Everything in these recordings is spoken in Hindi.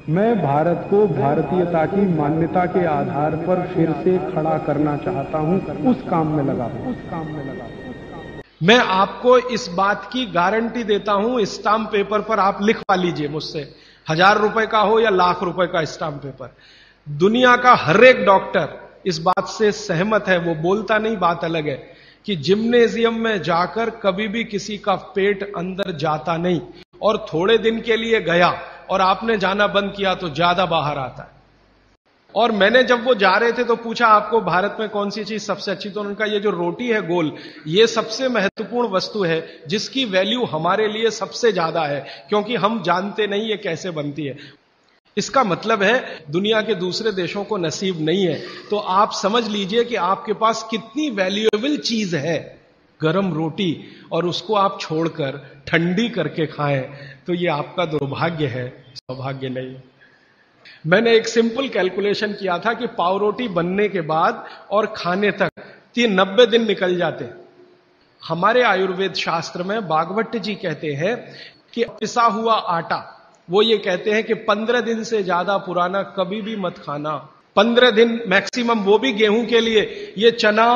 मैं भारत को भारतीयता की मान्यता के आधार पर फिर से खड़ा करना चाहता हूं, उस काम में लगा हूं। मैं आपको इस बात की गारंटी देता हूं, स्टाम्प पेपर पर आप लिखवा लीजिए मुझसे, 1000 रुपए का हो या लाख रुपए का स्टाम्प पेपर, दुनिया का हर एक डॉक्टर इस बात से सहमत है, वो बोलता नहीं, बात अलग है, कि जिम्नेजियम में जाकर कभी भी किसी का पेट अंदर जाता नहीं, और थोड़े दिन के लिए गया और आपने जाना बंद किया तो ज्यादा बाहर आता है। और मैंने जब वो जा रहे थे तो पूछा, आपको भारत में कौन सी चीज सबसे अच्छी, तो उनका ये जो रोटी है गोल, ये सबसे महत्वपूर्ण वस्तु है जिसकी वैल्यू हमारे लिए सबसे ज्यादा है, क्योंकि हम जानते नहीं ये कैसे बनती है। इसका मतलब है दुनिया के दूसरे देशों को नसीब नहीं है। तो आप समझ लीजिए कि आपके पास कितनी वैल्यूएबल चीज है, गरम रोटी, और उसको आप छोड़कर ठंडी करके खाएं, तो ये आपका दुर्भाग्य है, सौभाग्य नहीं। मैंने एक सिंपल कैलकुलेशन किया था कि पाव रोटी बनने के बाद और खाने तक 90 दिन निकल जाते। हमारे आयुर्वेद शास्त्र में भागवत जी कहते हैं कि पिसा हुआ आटा, वो ये कहते हैं कि 15 दिन से ज्यादा पुराना कभी भी मत खाना, 15 दिन मैक्सिमम, वो भी गेहूं के लिए। ये चना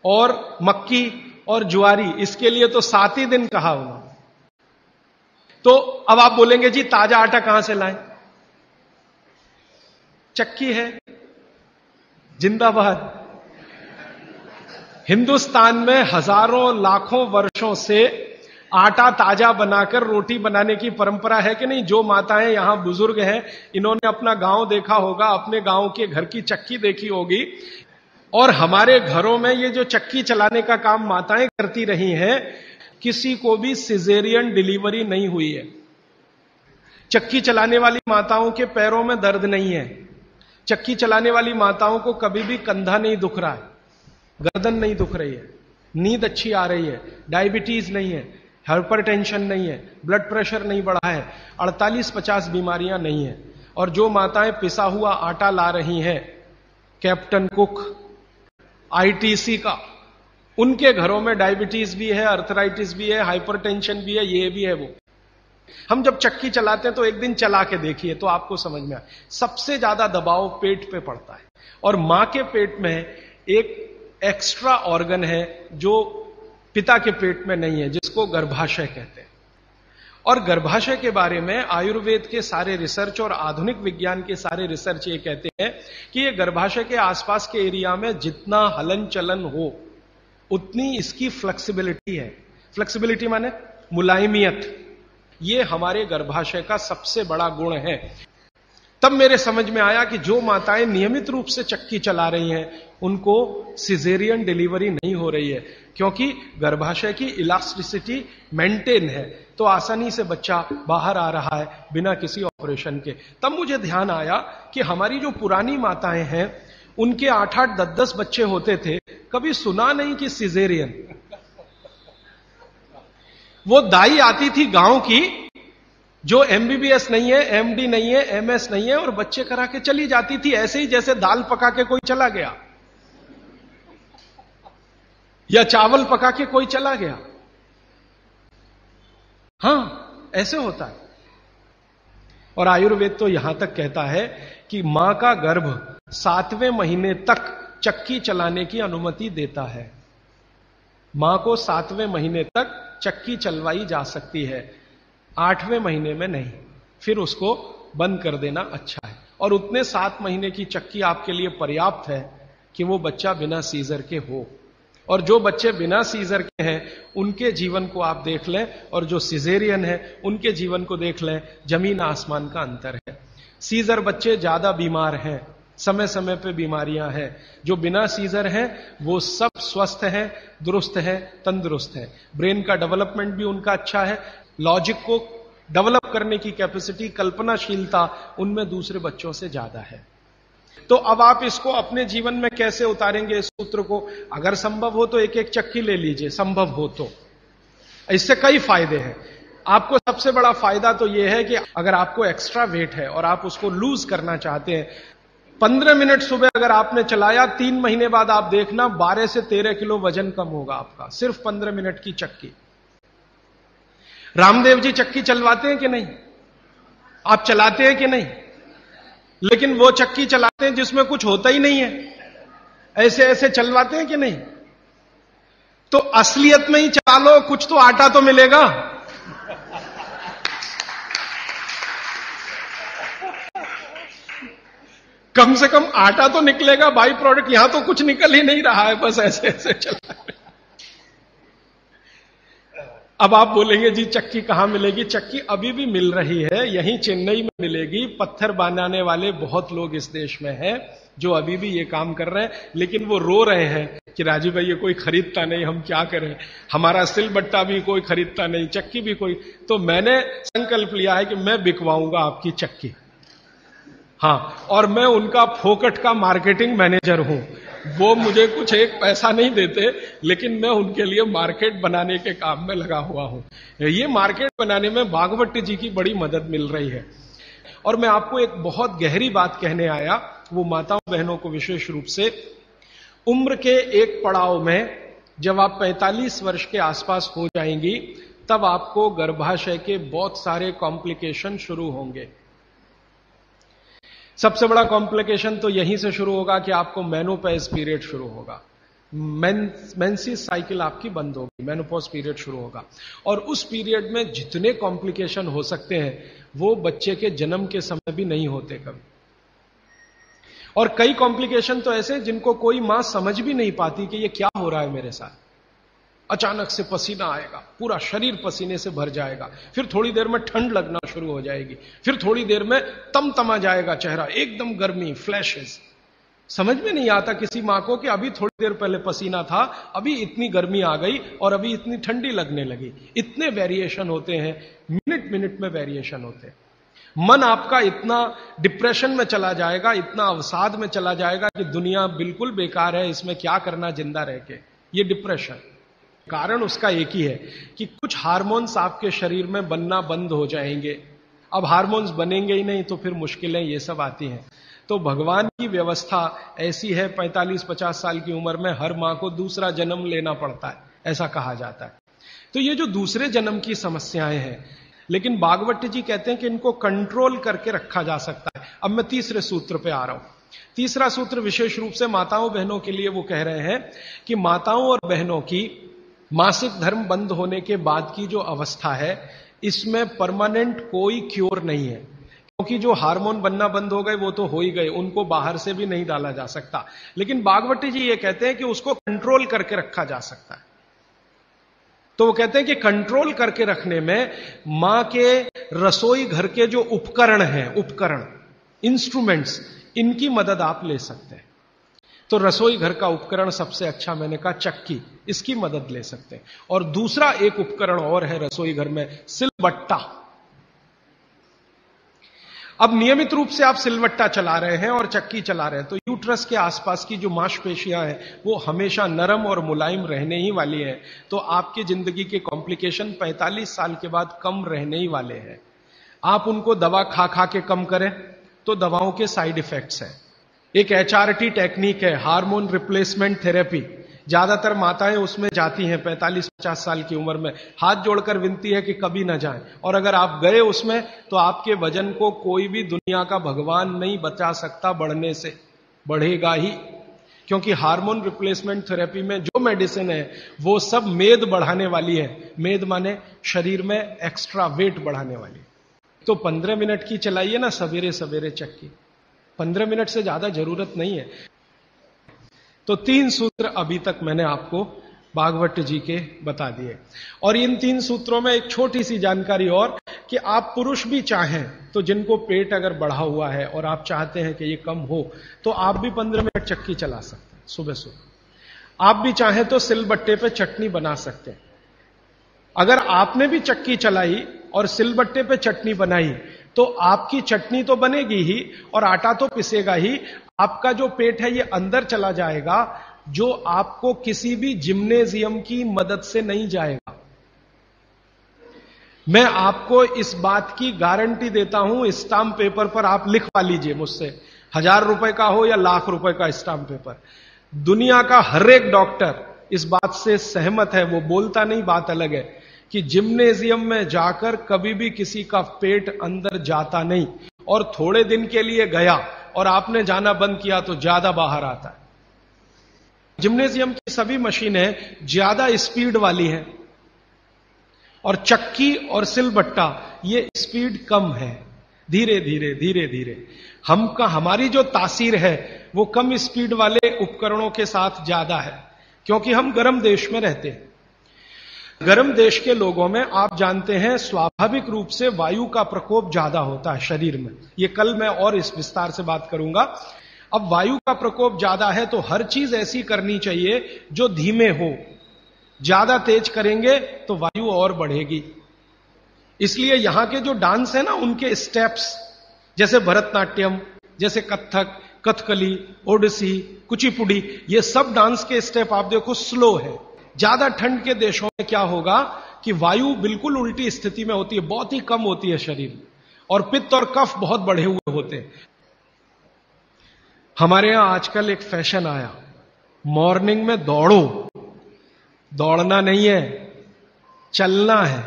और मक्की और ज्वारी, इसके लिए तो 7 ही दिन कहा हुआ। तो अब आप बोलेंगे जी ताजा आटा कहां से लाएं? चक्की है, जिंदाबाद। हिंदुस्तान में हजारों लाखों वर्षों से आटा ताजा बनाकर रोटी बनाने की परंपरा है कि नहीं? जो माताएं यहां बुजुर्ग हैं, इन्होंने अपना गांव देखा होगा, अपने गांव के घर की चक्की देखी होगी, और हमारे घरों में ये जो चक्की चलाने का काम माताएं करती रही हैं, किसी को भी सिजेरियन डिलीवरी नहीं हुई है। चक्की चलाने वाली माताओं के पैरों में दर्द नहीं है, चक्की चलाने वाली माताओं को कभी भी कंधा नहीं दुख रहा है, गर्दन नहीं दुख रही है, नींद अच्छी आ रही है, डायबिटीज नहीं है, हाइपरटेंशन नहीं है, ब्लड प्रेशर नहीं बढ़ा है, 48-50 बीमारियां नहीं है। और जो माताएं पिसा हुआ आटा ला रही हैं, कैप्टन कुक, आईटीसी का, उनके घरों में डायबिटीज भी है, अर्थराइटिस भी है, हाइपरटेंशन भी है, ये भी है वो। हम जब चक्की चलाते हैं तो एक दिन चला के देखिए तो आपको समझ में आए, सबसे ज्यादा दबाव पेट पे पड़ता है। और मां के पेट में एक एक्स्ट्रा ऑर्गन है जो पिता के पेट में नहीं है, जिसको गर्भाशय कहते हैं। और गर्भाशय के बारे में आयुर्वेद के सारे रिसर्च और आधुनिक विज्ञान के सारे रिसर्च ये कहते हैं कि ये गर्भाशय के आसपास के एरिया में जितना हलन चलन हो उतनी इसकी फ्लेक्सिबिलिटी है। फ्लेक्सिबिलिटी माने मुलायमियत, ये हमारे गर्भाशय का सबसे बड़ा गुण है। तब मेरे समझ में आया कि जो माताएं नियमित रूप से चक्की चला रही हैं उनको सिजेरियन डिलीवरी नहीं हो रही है, क्योंकि गर्भाशय की इलास्टिसिटी मेंटेन है, तो आसानी से बच्चा बाहर आ रहा है बिना किसी ऑपरेशन के। तब मुझे ध्यान आया कि हमारी जो पुरानी माताएं हैं उनके 8-8, 10-10 बच्चे होते थे, कभी सुना नहीं कि सिजेरियन। वो दाई आती थी गांव की, जो एमबीबीएस नहीं है, एमडी नहीं है, एमएस नहीं है, और बच्चे करा के चली जाती थी, ऐसे ही जैसे दाल पका के कोई चला गया या चावल पका के कोई चला गया। हां, ऐसे होता है। और आयुर्वेद तो यहां तक कहता है कि मां का गर्भ 7वें महीने तक चक्की चलाने की अनुमति देता है। मां को 7वें महीने तक चक्की चलवाई जा सकती है, 8वें महीने में नहीं, फिर उसको बंद कर देना अच्छा है। और उतने 7 महीने की चक्की आपके लिए पर्याप्त है कि वो बच्चा बिना सीजर के हो। और जो बच्चे बिना सीजर के हैं उनके जीवन को आप देख लें, और जो सिजेरियन है उनके जीवन को देख लें, जमीन आसमान का अंतर है। सीजर बच्चे ज्यादा बीमार हैं, समय समय पे बीमारियां हैं। जो बिना सीजर हैं वो सब स्वस्थ हैं, दुरुस्त हैं, तंदुरुस्त हैं। ब्रेन का डेवलपमेंट भी उनका अच्छा है, लॉजिक को डेवलप करने की कैपेसिटी, कल्पनाशीलता उनमें दूसरे बच्चों से ज्यादा है। तो अब आप इसको अपने जीवन में कैसे उतारेंगे इस सूत्र को? अगर संभव हो तो एक एक चक्की ले लीजिए, संभव हो तो। इससे कई फायदे हैं। आपको सबसे बड़ा फायदा तो यह है कि अगर आपको एक्स्ट्रा वेट है और आप उसको लूज करना चाहते हैं, 15 मिनट सुबह अगर आपने चलाया, 3 महीने बाद आप देखना 12 से 13 किलो वजन कम होगा आपका, सिर्फ 15 मिनट की चक्की। रामदेव जी चक्की चलवाते हैं कि नहीं? आप चलाते हैं कि नहीं? लेकिन वो चक्की चलाते हैं जिसमें कुछ होता ही नहीं है, ऐसे ऐसे चलवाते हैं कि नहीं? तो असलियत में ही चला लो, कुछ तो आटा तो मिलेगा। कम से कम आटा तो निकलेगा, बाई प्रोडक्ट। यहां तो कुछ निकल ही नहीं रहा है, बस ऐसे ऐसे चला। अब आप बोलेंगे जी चक्की कहां मिलेगी? चक्की अभी भी मिल रही है, यहीं चेन्नई में मिलेगी। पत्थर बनाने वाले बहुत लोग इस देश में हैं जो अभी भी ये काम कर रहे हैं, लेकिन वो रो रहे हैं कि राजीव भाई ये कोई खरीदता नहीं, हम क्या करें, हमारा सिलबट्टा भी कोई खरीदता नहीं, चक्की भी कोई। तो मैंने संकल्प लिया है कि मैं बिकवाऊंगा आपकी चक्की। हां, और मैं उनका फोकट का मार्केटिंग मैनेजर हूं। वो मुझे कुछ एक पैसा नहीं देते, लेकिन मैं उनके लिए मार्केट बनाने के काम में लगा हुआ हूं। ये मार्केट बनाने में भागवत जी की बड़ी मदद मिल रही है। और मैं आपको एक बहुत गहरी बात कहने आया, वो माताओं बहनों को विशेष रूप से, उम्र के एक पड़ाव में जब आप 45 वर्ष के आसपास हो जाएंगी, तब आपको गर्भाशय के बहुत सारे कॉम्प्लिकेशन शुरू होंगे। सबसे बड़ा कॉम्प्लिकेशन तो यहीं से शुरू होगा कि आपको मेनोपॉज पीरियड शुरू होगा, मेंसेस साइकिल आपकी बंद होगी, मेनोपॉज पीरियड शुरू होगा। और उस पीरियड में जितने कॉम्प्लिकेशन हो सकते हैं वो बच्चे के जन्म के समय भी नहीं होते कभी। और कई कॉम्प्लिकेशन तो ऐसे जिनको कोई मां समझ भी नहीं पाती कि ये क्या हो रहा है मेरे साथ। अचानक से पसीना आएगा, पूरा शरीर पसीने से भर जाएगा, फिर थोड़ी देर में ठंड लगना शुरू हो जाएगी, फिर थोड़ी देर में तमतमा जाएगा चेहरा, एकदम गर्मी, फ्लैशेस। समझ में नहीं आता किसी मां को कि अभी थोड़ी देर पहले पसीना था, अभी इतनी गर्मी आ गई और अभी इतनी ठंडी लगने लगी। इतने वेरिएशन होते हैं, मिनट मिनट में वेरिएशन होते हैं। मन आपका इतना डिप्रेशन में चला जाएगा, इतना अवसाद में चला जाएगा कि दुनिया बिल्कुल बेकार है, इसमें क्या करना जिंदा रह के। ये डिप्रेशन, कारण उसका एक ही है कि कुछ हार्मोन्स आपके शरीर में बनना बंद हो जाएंगे। अब हार्मोन्स बनेंगे ही नहीं तो फिर मुश्किलें ये सब आती हैं। तो भगवान की व्यवस्था ऐसी है, 45-50 साल की उम्र में हर मां को दूसरा जन्म लेना पड़ता है, ऐसा कहा जाता है। तो ये जो दूसरे जन्म की समस्याएं हैं, लेकिन भागवत जी कहते हैं कि इनको कंट्रोल करके रखा जा सकता है। अब मैं तीसरे सूत्र पे आ रहा हूं। तीसरा सूत्र विशेष रूप से माताओं बहनों के लिए वो कह रहे हैं कि माताओं और बहनों की मासिक धर्म बंद होने के बाद की जो अवस्था है, इसमें परमानेंट कोई क्योर नहीं है, क्योंकि जो हार्मोन बनना बंद हो गए वो तो हो ही गए, उनको बाहर से भी नहीं डाला जा सकता। लेकिन भागवत जी ये कहते हैं कि उसको कंट्रोल करके रखा जा सकता है। तो वो कहते हैं कि कंट्रोल करके रखने में मां के रसोई घर के जो उपकरण हैं, उपकरण, इंस्ट्रूमेंट्स, इनकी मदद आप ले सकते हैं। तो रसोई घर का उपकरण सबसे अच्छा मैंने कहा चक्की, इसकी मदद ले सकते हैं। और दूसरा एक उपकरण और है रसोई घर में, सिलबट्टा। अब नियमित रूप से आप सिलबट्टा चला रहे हैं और चक्की चला रहे हैं तो यूट्रस के आसपास की जो मांसपेशियां हैं वो हमेशा नरम और मुलायम रहने ही वाली हैं। तो आपकी जिंदगी के कॉम्प्लिकेशन 45 साल के बाद कम रहने ही वाले हैं। आप उनको दवा खा खा के कम करें तो दवाओं के साइड इफेक्ट्स हैं। एक HRT टेक्निक है, हार्मोन रिप्लेसमेंट थेरेपी। ज्यादातर माताएं उसमें जाती हैं 45-50 साल की उम्र में, हाथ जोड़कर विनती है कि कभी ना जाएं। और अगर आप गए उसमें तो आपके वजन को कोई भी दुनिया का भगवान नहीं बचा सकता बढ़ने से, बढ़ेगा ही। क्योंकि हार्मोन रिप्लेसमेंट थेरेपी में जो मेडिसिन है वो सब मेद बढ़ाने वाली है। मेद माने शरीर में एक्स्ट्रा वेट बढ़ाने वाली। तो 15 मिनट की चलाइए ना सवेरे सवेरे चक्की, 15 मिनट से ज्यादा जरूरत नहीं है। तो 3 सूत्र अभी तक मैंने आपको भागवत जी के बता दिए। और इन 3 सूत्रों में एक छोटी सी जानकारी और, कि आप पुरुष भी चाहें तो जिनको पेट अगर बढ़ा हुआ है और आप चाहते हैं कि ये कम हो, तो आप भी 15 मिनट चक्की चला सकते हैं सुबह सुबह। आप भी चाहें तो सिलबट्टे पे चटनी बना सकते हैं। अगर आपने भी चक्की चलाई और सिलबट्टे पे चटनी बनाई तो आपकी चटनी तो बनेगी ही और आटा तो पिसेगा ही। आपका जो पेट है ये अंदर चला जाएगा, जो आपको किसी भी जिम्नेजियम की मदद से नहीं जाएगा। मैं आपको इस बात की गारंटी देता हूं, स्टाम्प पेपर पर आप लिखवा लीजिए मुझसे, 1000 रुपए का हो या लाख रुपए का स्टाम्प पेपर, दुनिया का हर एक डॉक्टर इस बात से सहमत है। वो बोलता नहीं, बात अलग है कि जिम्नेजियम में जाकर कभी भी किसी का पेट अंदर जाता नहीं। और थोड़े दिन के लिए गया और आपने जाना बंद किया तो ज्यादा बाहर आता है। जिम्नेजियम की सभी मशीनें ज्यादा स्पीड वाली हैं और चक्की और सिलबट्टा ये स्पीड कम है, धीरे धीरे धीरे धीरे। हमारी जो तासीर है वो कम स्पीड वाले उपकरणों के साथ ज्यादा है, क्योंकि हम गर्म देश में रहते हैं। गर्म देश के लोगों में आप जानते हैं स्वाभाविक रूप से वायु का प्रकोप ज्यादा होता है शरीर में। ये कल मैं और इस विस्तार से बात करूंगा। अब वायु का प्रकोप ज्यादा है तो हर चीज ऐसी करनी चाहिए जो धीमे हो। ज्यादा तेज करेंगे तो वायु और बढ़ेगी। इसलिए यहां के जो डांस है ना, उनके स्टेप्स, जैसे भरतनाट्यम, जैसे कथक, कथकली, ओडिसी, कुचिपुड़ी, ये सब डांस के स्टेप आप देखो स्लो है। ज्यादा ठंड के देशों में क्या होगा कि वायु बिल्कुल उल्टी स्थिति में होती है, बहुत ही कम होती है शरीर, और पित्त और कफ बहुत बढ़े हुए होते हैं। हमारे यहां आजकल एक फैशन आया, मॉर्निंग में दौड़ो। दौड़ना नहीं है, चलना है।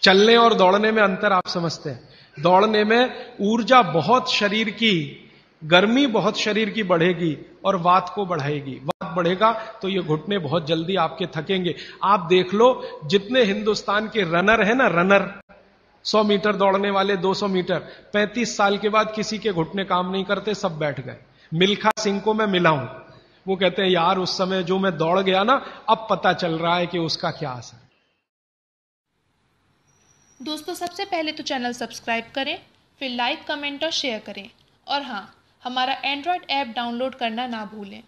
चलने और दौड़ने में अंतर आप समझते हैं। दौड़ने में ऊर्जा बहुत शरीर की, गर्मी बहुत शरीर की बढ़ेगी और वात को बढ़ाएगी। वात बढ़ेगा तो ये घुटने बहुत जल्दी आपके थकेंगे। आप देख लो, जितने हिंदुस्तान के रनर है ना, रनर 100 मीटर दौड़ने वाले, 200 मीटर, 35 साल के बाद किसी के घुटने काम नहीं करते, सब बैठ गए। मिल्खा सिंह को मैं मिला हूं, वो कहते हैं यार उस समय जो मैं दौड़ गया ना, अब पता चल रहा है कि उसका क्या असर। दोस्तों, सबसे पहले तो चैनल सब्सक्राइब करें, फिर लाइक, कमेंट और शेयर करें, और हाँ, हमारा एंड्रॉयड ऐप डाउनलोड करना ना भूलें।